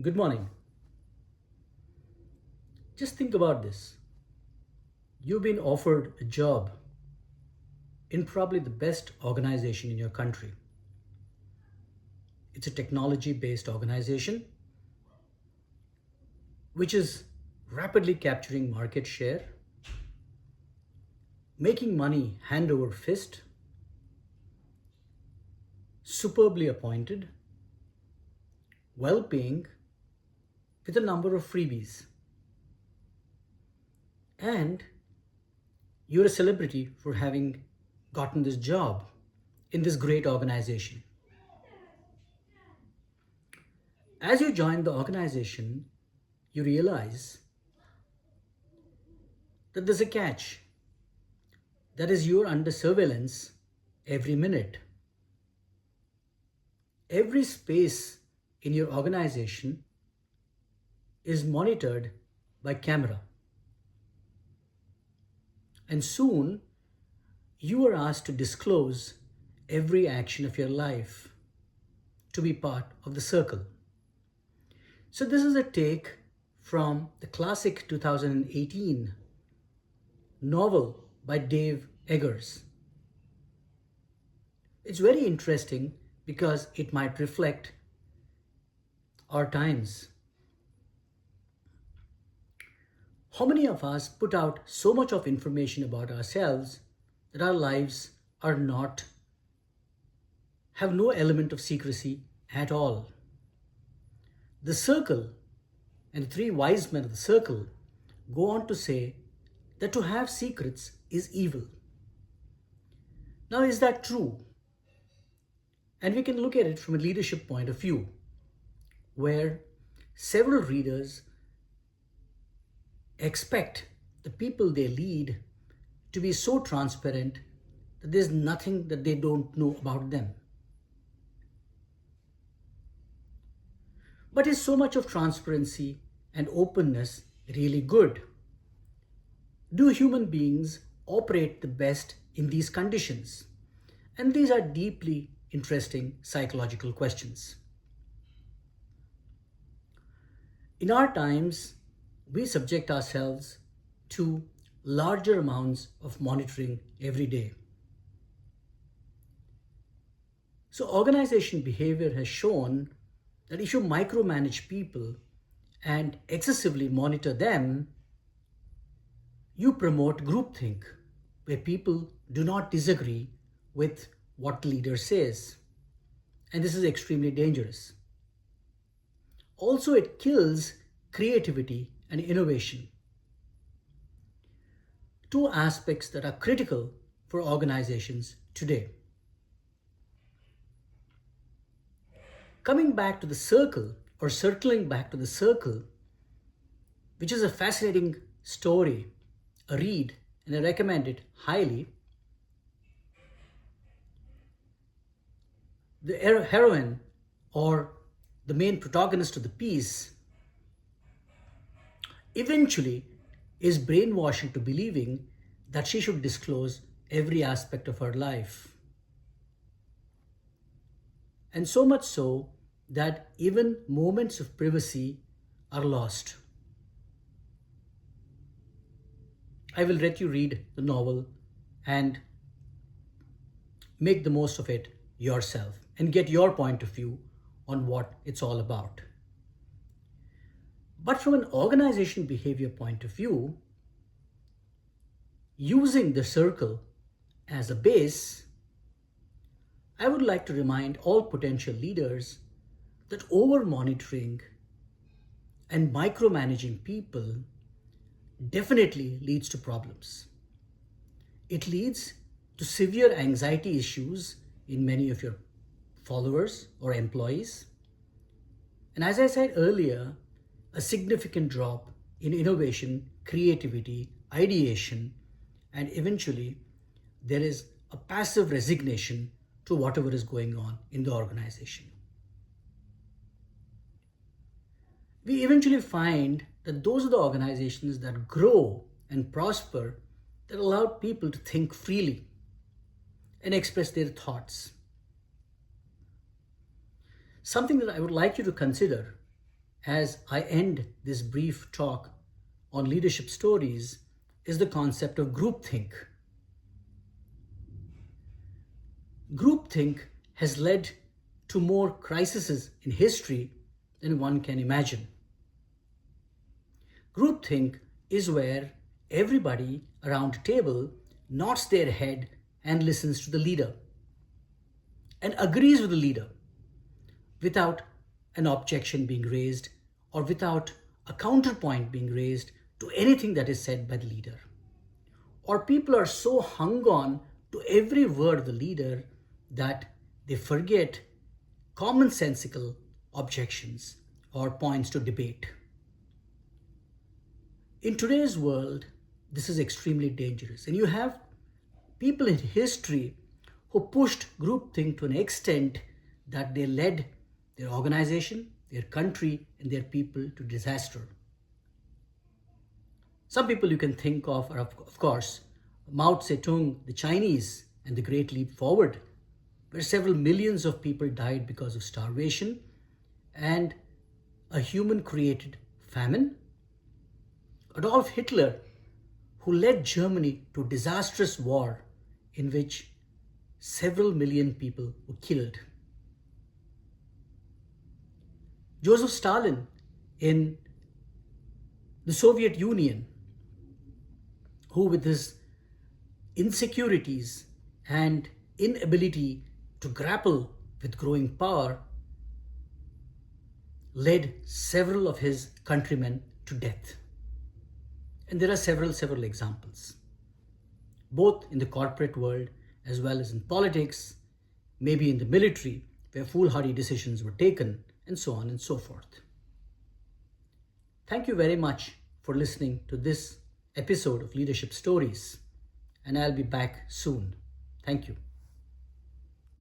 Good morning. Just think about this. You've been offered a job in probably the best organization in your country. It's a technology based organization which is rapidly capturing market share, making money hand over fist, superbly appointed, well paying, with a number of freebies. And you're a celebrity for having gotten this job in this great organization. As you join the organization, you realize that there's a catch. That is, you're under surveillance every minute. Every space in your organization is monitored by camera. And soon, you are asked to disclose every action of your life to be part of the circle. So this is a take from the classic 2018 novel by Dave Eggers. It's very interesting because it might reflect our times. How many of us put out so much of information about ourselves that our lives have no element of secrecy at all? The circle and the three wise men of the circle go on to say that to have secrets is evil. Now, is that true? And we can look at it from a leadership point of view, where several readers expect the people they lead to be so transparent that there's nothing that they don't know about them. But is so much of transparency and openness really good? Do human beings operate the best in these conditions? And these are deeply interesting psychological questions. In our times, we subject ourselves to larger amounts of monitoring every day. So organization behavior has shown that if you micromanage people and excessively monitor them, you promote groupthink, where people do not disagree with what the leader says. And this is extremely dangerous. Also, it kills creativity and innovation. Two aspects that are critical for organizations today. Coming back to the circle, or circling back to the circle, which is a fascinating story, a read, and I recommend it highly. The heroine, or the main protagonist of the piece, eventually is brainwashed into believing that she should disclose every aspect of her life. And so much so that even moments of privacy are lost. I will let you read the novel and make the most of it yourself and get your point of view on what it's all about. But from an organization behavior point of view, using the circle as a base, I would like to remind all potential leaders that over-monitoring and micromanaging people definitely leads to problems. It leads to severe anxiety issues in many of your followers or employees. And as I said earlier, a significant drop in innovation, creativity, ideation, and eventually there is a passive resignation to whatever is going on in the organization. We eventually find that those are the organizations that grow and prosper, that allow people to think freely and express their thoughts. Something that I would like you to consider as I end this brief talk on leadership stories is the concept of groupthink. Groupthink has led to more crises in history than one can imagine. Groupthink is where everybody around a table nods their head and listens to the leader and agrees with the leader without an objection being raised or without a counterpoint being raised to anything that is said by the leader. Or people are so hung on to every word of the leader that they forget commonsensical objections or points to debate. In today's world, this is extremely dangerous. And you have people in history who pushed groupthink to an extent that they led their organization, their country, and their people to disaster. Some people you can think of are, of course, Mao Zedong, the Chinese, and the Great Leap Forward, where several millions of people died because of starvation and a human-created famine. Adolf Hitler, who led Germany to a disastrous war in which several million people were killed. Joseph Stalin in the Soviet Union, who with his insecurities and inability to grapple with growing power, led several of his countrymen to death. And there are several examples, both in the corporate world as well as in politics, maybe in the military, where foolhardy decisions were taken, and so on and so forth. Thank you very much for listening to this episode of Leadership Stories, and I'll be back soon. Thank you.